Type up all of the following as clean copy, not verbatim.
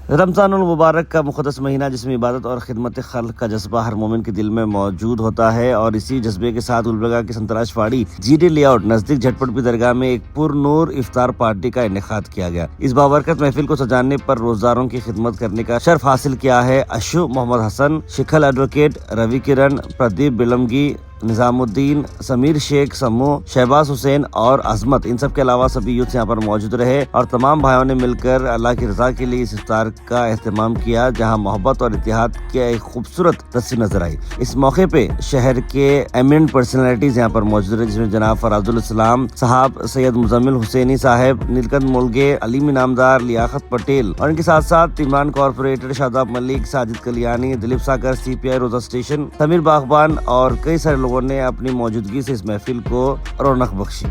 रमज़ानुल मुबारक का मुक़द्दस महीना जिसमें इबादत और खिदमत खल्क़ का जज्बा हर मोमिन के दिल में मौजूद होता है और इसी जज्बे के साथ गुलबर्गा की संतराशवाड़ी जीडी लेआउट नजदीक झटपट दरगाह में एक पुरनूर इफ्तार पार्टी का इनेकाद किया गया। इस बाबरकत महफिल को सजाने पर रोजारों की खिदमत करने का शर्फ हासिल किया है अशु मोहम्मद हसन, शिखल एडवोकेट, रवि किरण, प्रदीप बिलमगी, निजामुद्दीन, समीर शेख, समू, शहबाज हुसैन और अजमत। इन सब के अलावा सभी यूथ यहाँ पर मौजूद रहे और तमाम भाइयों ने मिलकर अल्लाह की रजा के लिए इस इफ्तार का एहतमाम किया, जहाँ मोहब्बत और इत्तेहाद की एक खूबसूरत तस्वीर नजर आई। इस मौके पे शहर के एमिनेंट पर्सनैलिटीज यहाँ पर मौजूद रहे, जिसमें जनाब फराजुल इस्लाम साहब, सैयद मुजम्मिल हुसैनी साहब, नीलकंठ मुलगे, अलीम इनामदार, लियाकत पटेल और इनके साथ साथ इमरान कॉर्पोरेटर, शादाब मलिक, साजिद कलियानी, दिलीप सागर, CPI रोजा स्टेशन, समीर बागबान और कई सारे लोगों ने अपनी मौजूदगी से इस महफिल को रौनक बख्शी।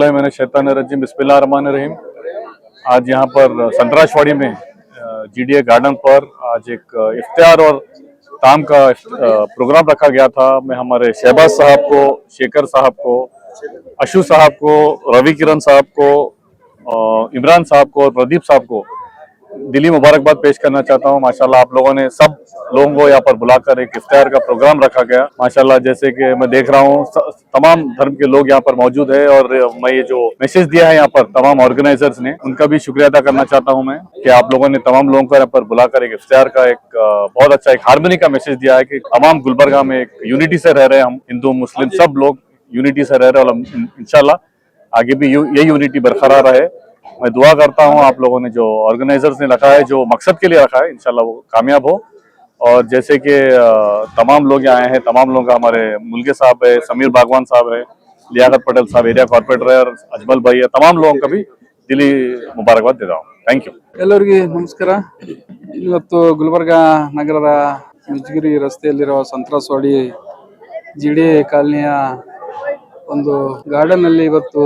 मैंने शैतानिर्रजीम बिस्मिल्लाहिर्रहमानिर्रहीम। आज यहाँ पर संतराशवाड़ी में GDA गार्डन पर आज एक इफ्तार और ताम का प्रोग्राम रखा गया था। मैं हमारे शहबाज साहब को, शेखर साहब को, अशु साहब को, रवि किरण साहब को, इमरान साहब को और प्रदीप साहब को दिली मुबारकबाद पेश करना चाहता हूँ। माशाल्लाह आप लोगों ने सब लोगों को यहाँ पर बुलाकर एक इफ्तार का प्रोग्राम रखा गया। माशाल्लाह जैसे कि मैं देख रहा हूँ तमाम धर्म के लोग यहाँ पर मौजूद है और मैं ये जो मैसेज दिया है यहाँ पर तमाम ऑर्गेनाइजर्स ने, उनका भी शुक्रिया अदा करना चाहता हूँ मैं कि आप लोगों ने तमाम लोगों को यहाँ पर बुलाकर एक इफ्तार का एक बहुत अच्छा एक हार्मनी का मैसेज दिया है कि तमाम गुलबर्गा में एक यूनिटी से रह रहे हैं। हम हिंदू मुस्लिम सब लोग यूनिटी से रह रहे हैं और इंशाल्लाह आगे भी ये यूनिटी बरकरार रहे। मैं दुआ करता हूँ आप लोगों ने जो ऑर्गेनाइजर्स ने रखा है, जो मकसद के लिए रखा है, इंशाल्लाह वो कामयाब हो। और जैसे कि तमाम लोग यहाँ आए हैं, तमाम लोग हमारे मुलगे साहब है, समीर बागवान साहब है, लियाकत पटेल साहब एरिया कॉर्पोरेटर, अजमल भाई है, तमाम लोगों का भी दिली मुबारकबाद देता हूँ। Thank you. ಎಲ್ಲರಿಗೆ ನಮಸ್ಕಾರ। ಇವತ್ತು ಗುಲ್ಬರ್ಗಾ ನಗರದ ಮಿಜ್ಗಿರಿ ರಸ್ತೆಯಲ್ಲಿರುವ ಸಂತರಾಸವಾಡಿ GDA ಕಾಲನಿಯ ಒಂದು ಗಾರ್ಡನ್ ಅಲ್ಲಿ ಇವತ್ತು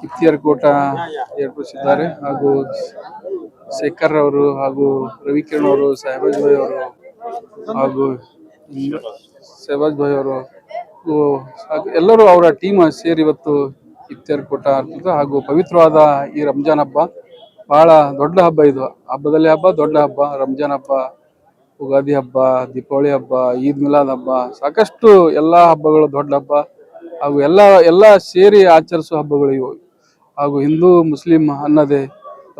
ಇಫ್ತಿಯಾರ್ ಕೂಟ ಏರ್ಪಡಿಸಿದ್ದಾರೆ ಹಾಗೂ ಶೇಖರ್ ಅವರು ಹಾಗೂ ರವಿ ಕಿರಣ್ ಅವರು, ಶಹಬಾಜ್ ಭಾಯ್ ಅವರು ಹಾಗೂ ಶಹಬಾಜ್ ಭಾಯ್ ಅವರು ಎಲ್ಲರೂ ಅವರ ಟೀಮ್ ಸೇರಿ ಇವತ್ತು ಇಫ್ತಿಯಾರ್ ಕೂಟ ಆಗ್ತದೆ ಹಾಗೂ ಪವಿತ್ರವಾದ ಈ ರಂಜಾನ್ ಹಬ್ಬ ಬಹಳ ದೊಡ್ಡ ಹಬ್ಬ. ಇದು ಹಬ್ಬದಲ್ಲಿ ಹಬ್ಬ, ದೊಡ್ಡ ಹಬ್ಬ, ರಂಜಾನ್ ಹಬ್ಬ, ಉಗಾದಿ ಹಬ್ಬ, ದೀಪಾವಳಿ ಹಬ್ಬ, ಈದ್ ಮಿಲಾದ್ ಹಬ್ಬ, ಸಾಕಷ್ಟು ಎಲ್ಲಾ ಹಬ್ಬಗಳು ದೊಡ್ಡ ಹಬ್ಬ ಹಾಗೂ ಎಲ್ಲ ಸೇರಿ ಆಚರಿಸುವ ಹಬ್ಬಗಳು ಇವು. ಹಾಗೂ ಹಿಂದೂ ಮುಸ್ಲಿಂ ಅನ್ನದೇ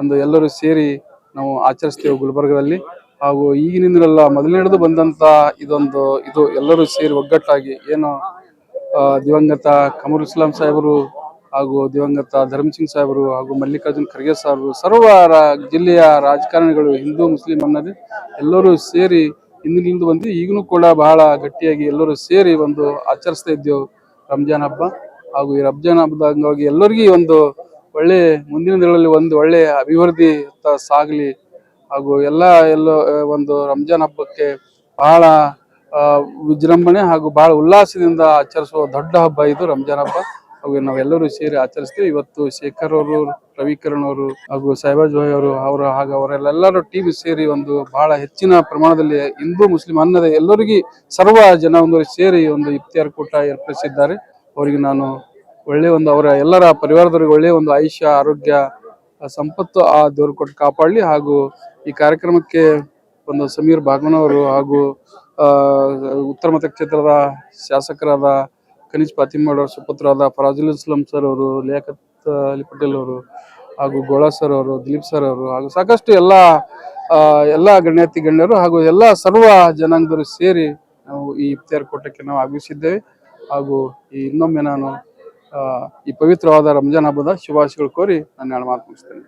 ಒಂದು ಎಲ್ಲರೂ ಸೇರಿ ನಾವು ಆಚರಿಸ್ತೇವೆ ಗುಲ್ಬರ್ಗದಲ್ಲಿ. ಹಾಗೂ ಈಗಿನಿಂದಲೆಲ್ಲ ಮೊದಲಿನಿಂದ ಬಂದಂತ ಇದು ಎಲ್ಲರೂ ಸೇರಿ ಒಗ್ಗಟ್ಟಾಗಿ ಏನು ದಿವಂಗತ ಕಮರುಲ್ ಇಸ್ಲಾಂ ಸಾಹೇಬರು ಹಾಗೂ ದಿವಂಗತ ಧರ್ಮಸಿಂಗ್ ಸಾಹೇಬರು ಹಾಗೂ ಮಲ್ಲಿಕಾರ್ಜುನ್ ಖರ್ಗೆ ಸಾಹೇಬರು, ಸರ್ವ ಜಿಲ್ಲೆಯ ರಾಜಕಾರಣಿಗಳು ಹಿಂದೂ ಮುಸ್ಲಿಂ ಅನ್ನದೇ ಎಲ್ಲರೂ ಸೇರಿ ಹಿಂದಿನಿಂದ ಬಂದು ಈಗಲೂ ಕೂಡ ಬಹಳ ಗಟ್ಟಿಯಾಗಿ ಎಲ್ಲರೂ ಸೇರಿ ಒಂದು ಆಚರಿಸ್ತಾ ಇದ್ದೇವೆ ರಂಜಾನ್ ಹಬ್ಬ. ಹಾಗೂ ಈ ರಂಜಾನ್ ಹಬ್ಬದ ಅಂಗವಾಗಿ ಎಲ್ಲರಿಗೂ ಒಂದು ಒಳ್ಳೆ ಮುಂದಿನ ದಿನಗಳಲ್ಲಿ ಒಂದು ಒಳ್ಳೆ ಅಭಿವೃದ್ಧಿ ಸಾಗಲಿ ಹಾಗೂ ಎಲ್ಲೋ ಒಂದು ರಂಜಾನ್ ಹಬ್ಬಕ್ಕೆ ಬಹಳ ವಿಜೃಂಭಣೆ ಹಾಗೂ ಬಹಳ ಉಲ್ಲಾಸದಿಂದ ಆಚರಿಸುವ ದೊಡ್ಡ ಹಬ್ಬ ಇದು ರಂಜಾನ್ ಹಬ್ಬ. ಹಾಗೂ ನಾವೆಲ್ಲರೂ ಸೇರಿ ಆಚರಿಸ್ತೀವಿ. ಇವತ್ತು ಶೇಖರ್ ಅವರು, ರವಿ ಕಿರಣ್ ಅವರು ಹಾಗೂ ಶಹಬಾಜ್ ಭಾಯ್ ಅವರು ಹಾಗೂ ಅವರೆಲ್ಲರೂ ಟೀಮ್ ಸೇರಿ ಒಂದು ಬಹಳ ಹೆಚ್ಚಿನ ಪ್ರಮಾಣದಲ್ಲಿ ಹಿಂದೂ ಮುಸ್ಲಿಂ ಅನ್ನದೇ ಎಲ್ಲರಿಗೂ ಸರ್ವ ಜನ ಒಂದು ಸೇರಿ ಒಂದು ಇಫ್ತಿಯಾರ್ ಕೂಟ ಏರ್ಪಡಿಸಿದ್ದಾರೆ. ಅವರಿಗೆ ನಾನು ಒಳ್ಳೆ ಒಂದು ಅವರ ಎಲ್ಲರ ಪರಿವಾರದವರಿಗೆ ಒಳ್ಳೆಯ ಒಂದು ಆಯುಷ್ಯ, ಆರೋಗ್ಯ ಸಂಪತ್ತು ಆ ದೇವ್ರು ಕೊಟ್ಟು ಕಾಪಾಡಲಿ. ಹಾಗೂ ಈ ಕಾರ್ಯಕ್ರಮಕ್ಕೆ ಒಂದು ಸಮೀರ್ ಬಾಗವನ್ ಅವರು ಹಾಗೂ ಉತ್ತರ ಮತಕ್ಷೇತ್ರದ ಶಾಸಕರಾದ ಕನೀಜ್ ಫಾತಿಮಾ ಅವರ ಸುಪುತ್ರರಾದ ಫರಾಜುಲ್ ಇಸ್ಲಾಂ ಸರ್ ಅವರು, ಲಿಯಾಕತ್ ಅಲಿ ಪಟೇಲ್ ಅವರು, ಹಾಗೂ ಗೋಳಾ ಸರ್ ಅವರು, ದಿಲೀಪ್ ಸರ್ ಅವರು, ಹಾಗೂ ಸಾಕಷ್ಟು ಎಲ್ಲ ಗಣ್ಯರು ಹಾಗೂ ಎಲ್ಲ ಸರ್ವ ಜನಾಂಗದವರು ಸೇರಿ ನಾವು ಈ ಇಫ್ತಿಯಾರ್ ಕೂಟಕ್ಕೆ ನಾವು ಆಗಮಿಸಿದ್ದೇವೆ. ಹಾಗೂ ಇನ್ನೊಮ್ಮೆ ನಾನು ಈ ಪವಿತ್ರವಾದ ರಂಜಾನ್ ಹಬ್ಬದ ಶುಭಾಶಯಗಳು ಕೋರಿ ನನ್ನ ಮಾತು ಮುಗಿಸ್ತೇನೆ.